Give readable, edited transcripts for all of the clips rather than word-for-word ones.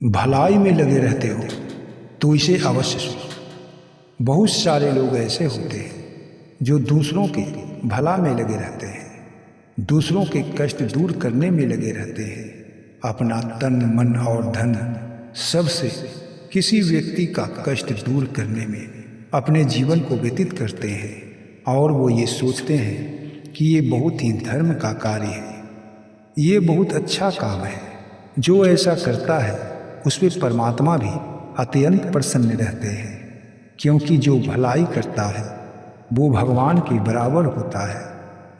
भलाई में लगे रहते हो तो इसे अवश्य सुनो। बहुत सारे लोग ऐसे होते हैं जो दूसरों के भला में लगे रहते हैं, दूसरों के कष्ट दूर करने में लगे रहते हैं। अपना तन मन और धन सबसे किसी व्यक्ति का कष्ट दूर करने में अपने जीवन को व्यतीत करते हैं और वो ये सोचते हैं कि ये बहुत ही धर्म का कार्य है, ये बहुत अच्छा काम है। जो ऐसा करता है उस पर परमात्मा भी अत्यंत प्रसन्न रहते हैं, क्योंकि जो भलाई करता है वो भगवान के बराबर होता है।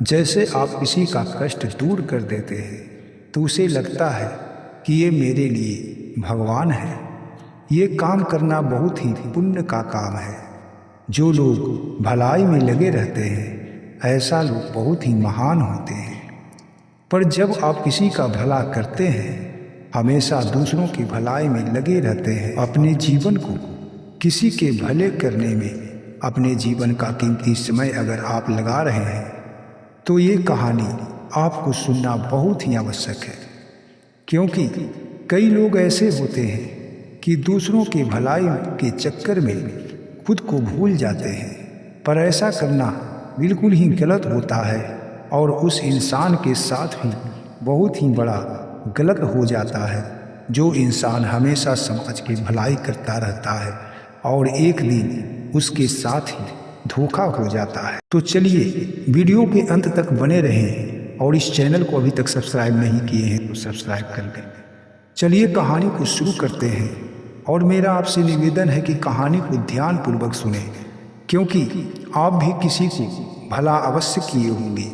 जैसे आप किसी का कष्ट दूर कर देते हैं तो उसे लगता है कि ये मेरे लिए भगवान है। ये काम करना बहुत ही पुण्य का काम है। जो लोग भलाई में लगे रहते हैं ऐसा लोग बहुत ही महान होते हैं। पर जब आप किसी का भला करते हैं, हमेशा दूसरों की भलाई में लगे रहते हैं, अपने जीवन को किसी के भले करने में अपने जीवन का कीमती समय अगर आप लगा रहे हैं तो ये कहानी आपको सुनना बहुत ही आवश्यक है। क्योंकि कई लोग ऐसे होते हैं कि दूसरों के भलाई के चक्कर में खुद को भूल जाते हैं, पर ऐसा करना बिल्कुल ही गलत होता है और उस इंसान के साथ भी बहुत ही बड़ा गलत हो जाता है। जो इंसान हमेशा समाज की भलाई करता रहता है और एक दिन उसके साथ ही धोखा हो जाता है। तो चलिए वीडियो के अंत तक बने रहें और इस चैनल को अभी तक सब्सक्राइब नहीं किए हैं तो सब्सक्राइब कर लें। चलिए कहानी को शुरू करते हैं और मेरा आपसे निवेदन है कि कहानी को ध्यानपूर्वक सुनें, क्योंकि आप भी किसी को भला अवश्य किए होंगे,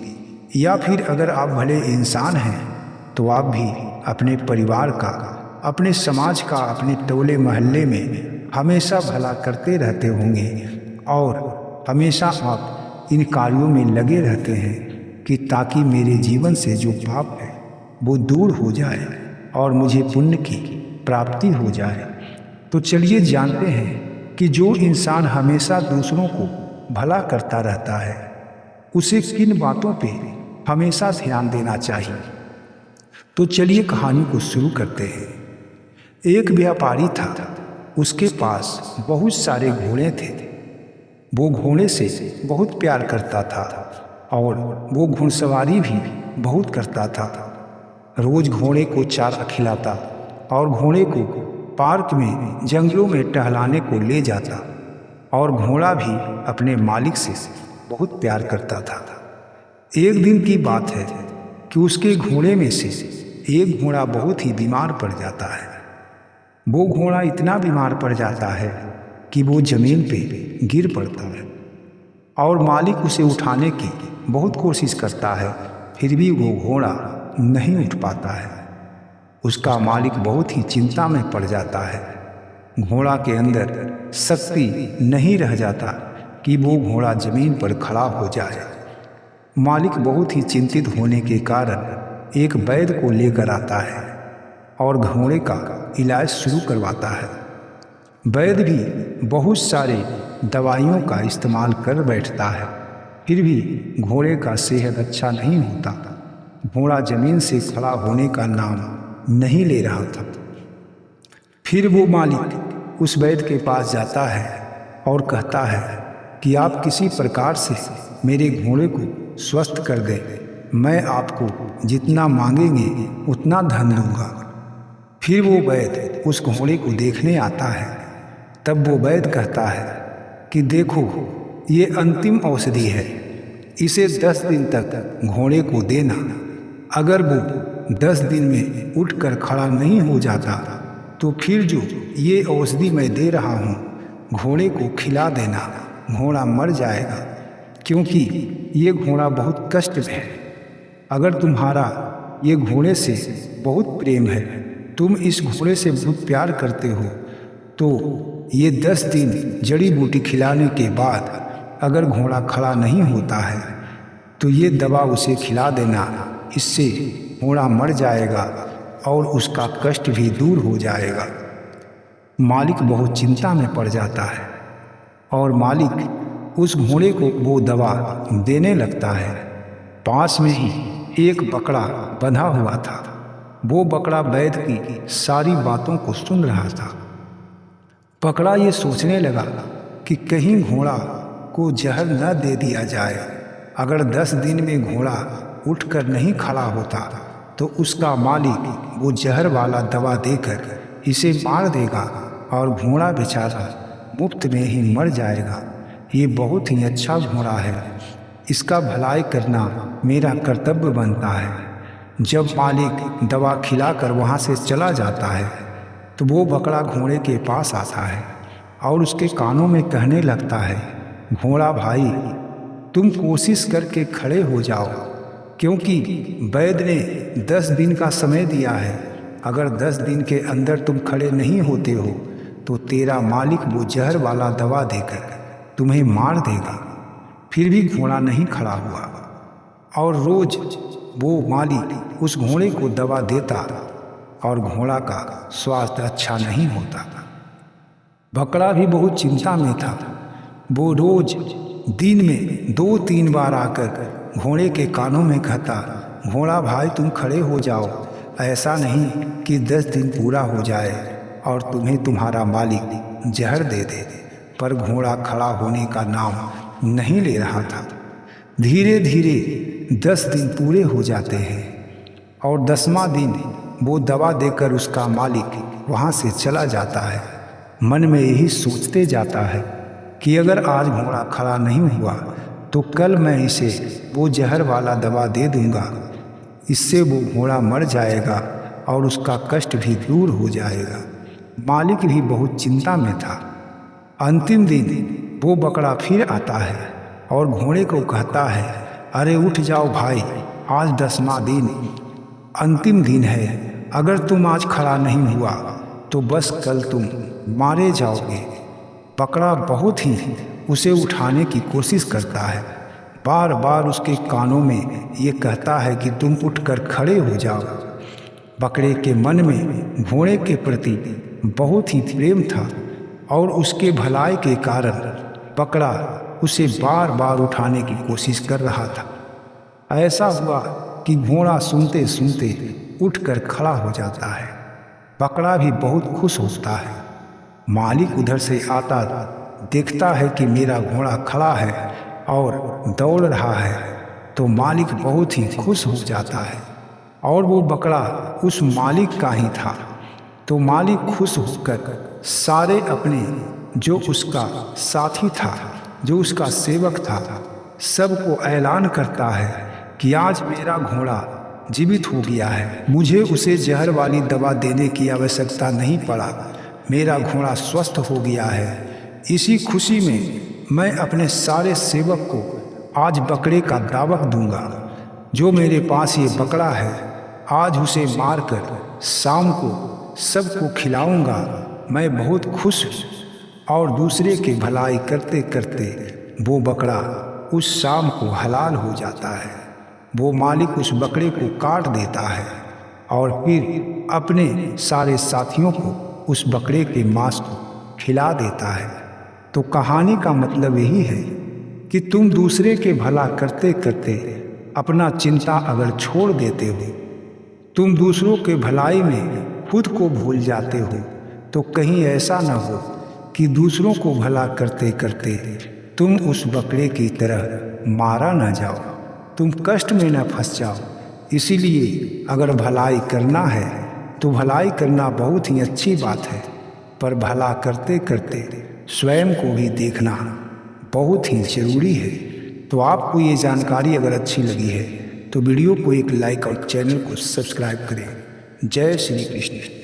या फिर अगर आप भले इंसान हैं तो आप भी अपने परिवार का, अपने समाज का, अपने टोले मोहल्ले में हमेशा भला करते रहते होंगे और हमेशा आप इन कार्यों में लगे रहते हैं कि ताकि मेरे जीवन से जो पाप है वो दूर हो जाए और मुझे पुण्य की प्राप्ति हो जाए। तो चलिए जानते हैं कि जो इंसान हमेशा दूसरों को भला करता रहता है उसे किन बातों पे हमेशा ध्यान देना चाहिए। तो चलिए कहानी को शुरू करते हैं। एक व्यापारी था, उसके पास बहुत सारे घोड़े थे। वो घोड़े से बहुत प्यार करता था और वो घुड़सवारी भी बहुत करता था। रोज घोड़े को चारा खिलाता और घोड़े को पार्क में, जंगलों में टहलाने को ले जाता और घोड़ा भी अपने मालिक से बहुत प्यार करता था। एक दिन की बात है कि उसके घोड़े में से एक घोड़ा बहुत ही बीमार पड़ जाता है। वो घोड़ा इतना बीमार पड़ जाता है कि वो जमीन पे गिर पड़ता है और मालिक उसे उठाने की बहुत कोशिश करता है, फिर भी वो घोड़ा नहीं उठ पाता है। उसका मालिक बहुत ही चिंता में पड़ जाता है। घोड़ा के अंदर शक्ति नहीं रह जाता कि वो घोड़ा जमीन पर खड़ा हो जाए। मालिक बहुत ही चिंतित होने के कारण एक वैद्य को लेकर आता है और घोड़े का इलाज शुरू करवाता है। वैद्य भी बहुत सारे दवाइयों का इस्तेमाल कर बैठता है, फिर भी घोड़े का सेहत अच्छा नहीं होता। घोड़ा जमीन से खड़ा होने का नाम नहीं ले रहा था। फिर वो मालिक उस वैद्य के पास जाता है और कहता है कि आप किसी प्रकार से मेरे घोड़े को स्वस्थ कर दें, मैं आपको जितना मांगेंगे उतना धन दूंगा। फिर वो वैद्य उस घोड़े को देखने आता है। तब वो वैद्य कहता है कि देखो, ये अंतिम औषधि है, इसे 10 दिन तक घोड़े को देना। अगर वो 10 दिन में उठकर खड़ा नहीं हो जाता तो फिर जो ये औषधि मैं दे रहा हूँ घोड़े को खिला देना, घोड़ा मर जाएगा, क्योंकि ये घोड़ा बहुत कष्ट में है। अगर तुम्हारा ये घोड़े से बहुत प्रेम है, तुम इस घोड़े से बहुत प्यार करते हो, तो ये 10 दिन जड़ी बूटी खिलाने के बाद अगर घोड़ा खड़ा नहीं होता है तो ये दवा उसे खिला देना, इससे घोड़ा मर जाएगा और उसका कष्ट भी दूर हो जाएगा। मालिक बहुत चिंता में पड़ जाता है और मालिक उस घोड़े को वो दवा देने लगता है। पास में ही एक बकरा बंधा हुआ था वो बकरा वैद्य की सारी बातों को सुन रहा था। बकरा ये सोचने लगा कि कहीं घोड़ा को जहर न दे दिया जाए। अगर 10 दिन में घोड़ा उठकर नहीं खड़ा होता तो उसका मालिक वो जहर वाला दवा देकर इसे मार देगा और घोड़ा बेचारा मुफ्त में ही मर जाएगा। ये बहुत ही अच्छा घोड़ा है, इसका भलाई करना मेरा कर्तव्य बनता है। जब मालिक दवा खिलाकर वहाँ से चला जाता है तो वो बकरा घोड़े के पास आता है और उसके कानों में कहने लगता है, घोड़ा भाई, तुम कोशिश करके खड़े हो जाओ, क्योंकि वैद्य ने 10 दिन का समय दिया है। अगर 10 दिन के अंदर तुम खड़े नहीं होते हो तो तेरा मालिक वो जहर वाला दवा देकर तुम्हें मार देगा। फिर भी घोड़ा नहीं खड़ा हुआ और रोज वो मालिक उस घोड़े को दवा देता और घोड़ा का स्वास्थ्य अच्छा नहीं होता। बकरा भी बहुत चिंता में था। वो रोज दिन में 2-3 बार आकर घोड़े के कानों में कहता, घोड़ा भाई तुम खड़े हो जाओ, ऐसा नहीं कि 10 दिन पूरा हो जाए और तुम्हें तुम्हारा मालिक जहर दे दे। पर घोड़ा खड़ा होने का नाम नहीं ले रहा था। धीरे धीरे 10 दिन पूरे हो जाते हैं और 10वां दिन वो दवा देकर उसका मालिक वहाँ से चला जाता है। मन में यही सोचते जाता है कि अगर आज घोड़ा खड़ा नहीं हुआ तो कल मैं इसे वो जहर वाला दवा दे दूंगा, इससे वो घोड़ा मर जाएगा और उसका कष्ट भी दूर हो जाएगा। मालिक भी बहुत चिंता में था। अंतिम दिन वो बकरा फिर आता है और घोड़े को कहता है, अरे उठ जाओ भाई, आज 10वां दिन अंतिम दिन है। अगर तुम आज खड़ा नहीं हुआ तो बस कल तुम मारे जाओगे। बकरा बहुत ही उसे उठाने की कोशिश करता है, बार बार उसके कानों में ये कहता है कि तुम उठकर खड़े हो जाओ। बकरे के मन में घोड़े के प्रति बहुत ही प्रेम था और उसके भलाई के कारण बकरा उसे बार बार उठाने की कोशिश कर रहा था। ऐसा हुआ कि घोड़ा सुनते सुनते उठकर खड़ा हो जाता है। बकरा भी बहुत खुश होता है। मालिक उधर से आता देखता है कि मेरा घोड़ा खड़ा है और दौड़ रहा है तो मालिक बहुत ही खुश हो जाता है और वो बकरा उस मालिक का ही था। तो मालिक खुश होकर सारे अपने जो उसका साथी था, जो उसका सेवक था, सबको ऐलान करता है कि आज मेरा घोड़ा जीवित हो गया है। मुझे उसे जहर वाली दवा देने की आवश्यकता नहीं पड़ा, मेरा घोड़ा स्वस्थ हो गया है। इसी खुशी में मैं अपने सारे सेवक को आज बकरे का दावत दूंगा। जो मेरे पास ये बकरा है आज उसे मारकर शाम को सबको खिलाऊंगा। मैं बहुत खुश हूँ। और दूसरे की भलाई करते करते वो बकरा उस शाम को हलाल हो जाता है। वो मालिक उस बकरे को काट देता है और फिर अपने सारे साथियों को उस बकरे के मांस को खिला देता है। तो कहानी का मतलब यही है कि तुम दूसरे के भला करते करते अपना चिंता अगर छोड़ देते हो, तुम दूसरों के भलाई में खुद को भूल जाते हो, तो कहीं ऐसा न हो कि दूसरों को भला करते करते तुम उस बकरे की तरह मारा न जाओ, तुम कष्ट में न फंस जाओ। इसीलिए अगर भलाई करना है तो भलाई करना बहुत ही अच्छी बात है, पर भला करते करते स्वयं को भी देखना बहुत ही ज़रूरी है। तो आपको ये जानकारी अगर अच्छी लगी है तो वीडियो को एक लाइक और चैनल को सब्सक्राइब करें। जय श्री कृष्ण।